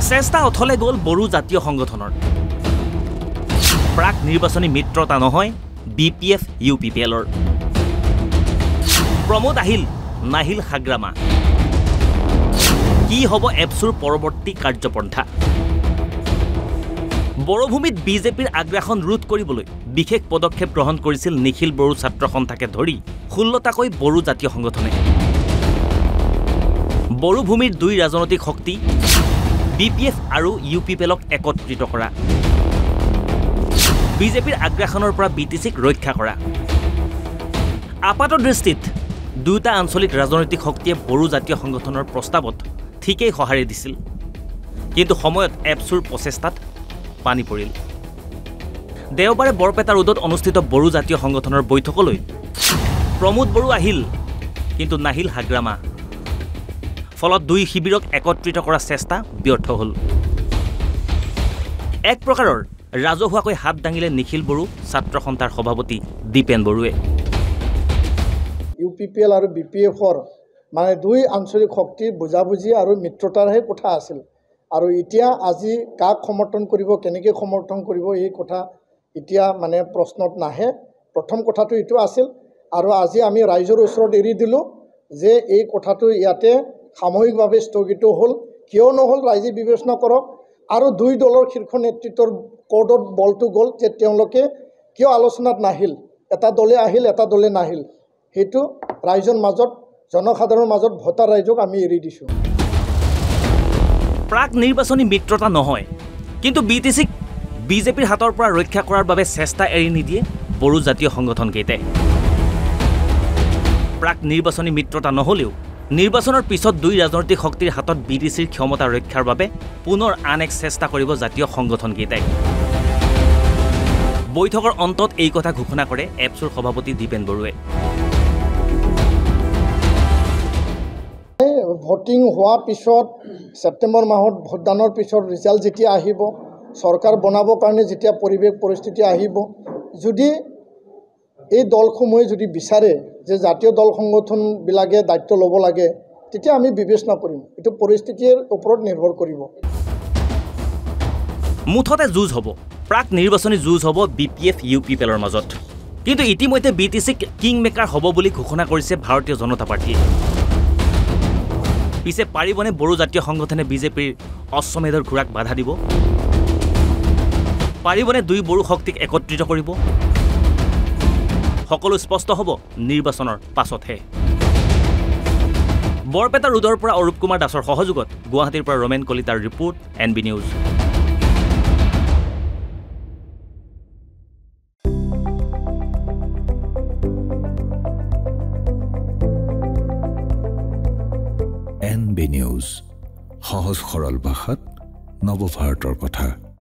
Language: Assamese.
চেষ্টা অথলে গ'ল বড়ো জাতীয় সংগঠনৰ প্ৰাক নিৰ্বাচনী মিত্ৰতা নহয় BPF UPPLৰ প্ৰমোদ আহিল নাহিল হাগ্ৰামা কি হ'ব এপছুৰ পৰৱৰ্তী কাৰ্যপন্থা বড়োভূমিত বিজেপিৰ আগ্ৰাসন ৰোধ কৰিবলৈ বিশেষ পদক্ষেপ গ্ৰহণ কৰিছিল নিখিল বড়ো ছাত্ৰ সন্থাকে ধৰি 16টাকৈ বড়ো জাতীয় সংগঠনে বড়োভূমিৰ দুই ৰাজনৈতিক শক্তি BPF আৰু UPPLক একত্ৰিত কৰা বিজেপিৰ আগ্ৰাসনৰ পৰা BTCক ৰক্ষা কৰা আপাত দৃষ্টিত দুটা আঞ্চলিক ৰাজনৈতিক শক্তিয়ে বড়ো জাতীয় সংগঠনৰ প্ৰস্তাৱত ঠিকই সঁহাৰি দিছিল কিন্তু সময়ত এপছুৰ প্ৰচেষ্টাত পানী পৰিল দেওবাৰে বৰপেটা ৰোডত অনুষ্ঠিত বড়ো জাতীয় সংগঠনৰ বৈঠকলৈ প্ৰমোদ বড়ো আহিল কিন্তু নাহিল হাগ্ৰামা ফলত দুই শিবিৰক একত্ৰিত কৰা চেষ্টা ব্যৰ্থ হ'ল এক প্ৰকাৰৰ ৰাজহুৱাকৈ হাত দাঙিলে নিখিল বড়ো ছাত্ৰ সন্থাৰ সভাপতি দীপেন বড়োৱে UPPL আৰু BPFৰ মানে দুই আঞ্চলিক শক্তি বুজাবুজি আৰু মিত্ৰতাৰহে কথা আছিল আৰু এতিয়া আজি কাক সমৰ্থন কৰিব কেনেকৈ সমৰ্থন কৰিব এই কথা এতিয়া মানে প্ৰশ্নত নাহে প্ৰথম কথাটো এইটো আছিল আৰু আজি আমি ৰাইজৰ ওচৰত এৰি দিলোঁ যে এই কথাটো ইয়াতে সামূহিকভাৱে স্থগিত হ'ল কিয় নহ'ল ৰাইজে বিবেচনা কৰক আৰু দুই দলৰ শীৰ্ষ নেতৃত্বৰ কোৰ্টত বলটো গ'ল যে তেওঁলোকে কিয় আলোচনাত নাহিল এটা দলে আহিল এটা দলে নাহিল সেইটো ৰাইজৰ মাজত জনসাধাৰণৰ মাজত ভোটাৰ ৰাইজক আমি এৰি দিছোঁ প্ৰাক নিৰ্বাচনী মিত্ৰতা নহয় কিন্তু BTCক বিজেপিৰ হাতৰ পৰা ৰক্ষা কৰাৰ বাবে চেষ্টা এৰি নিদিয়ে বড়ো জাতীয় সংগঠনকেইটাই প্ৰাক নিৰ্বাচনী মিত্ৰতা নহ'লেও নিৰ্বাচনৰ পিছত দুই ৰাজনৈতিক শক্তিৰ হাতত BTCৰ ক্ষমতা ৰক্ষাৰ বাবে পুনৰ আন এক চেষ্টা কৰিব জাতীয় সংগঠনকেইটাই বৈঠকৰ অন্তত এই কথা ঘোষণা কৰে এপছুৰ সভাপতি দীপেন বড়োৱে ভোটিং হোৱাৰ পিছত ছেপ্টেম্বৰ মাহত ভোটদানৰ পিছত ৰিজাল্ট যেতিয়া আহিব চৰকাৰ বনাবৰ কাৰণে যেতিয়া পৰিৱেশ পৰিস্থিতি আহিব যদি এই দলসমূহে যদি বিচাৰে যে জাতীয় দল সংগঠনবিলাকে দায়িত্ব ল'ব লাগে তেতিয়া আমি বিবেচনা কৰিম এইটো পৰিস্থিতিৰ ওপৰত নিৰ্ভৰ কৰিব মুঠতে যুঁজ হ'ব প্ৰাক নিৰ্বাচনী যুঁজ হ'ব BPF UPPLৰ মাজত কিন্তু ইতিমধ্যে BTCক কিং মেকাৰ হ'ব বুলি ঘোষণা কৰিছে ভাৰতীয় জনতা পাৰ্টীয়ে পিছে পাৰিবনে বড়ো জাতীয় সংগঠনে বিজেপিৰ অশ্বমেধৰ ঘোঁৰাক বাধা দিব পাৰিবনে দুই বড়ো শক্তিক একত্ৰিত কৰিব সকলো স্পষ্ট হ'ব নিৰ্বাচনৰ পাছতহে বৰপেটা ৰোডৰ পৰা অৰূপ কুমাৰ দাসৰ সহযোগত গুৱাহাটীৰ পৰা ৰমেন কলিতাৰ report NB news NB news সহজ সৰল ভাষাত নৱভাৰতৰ কথা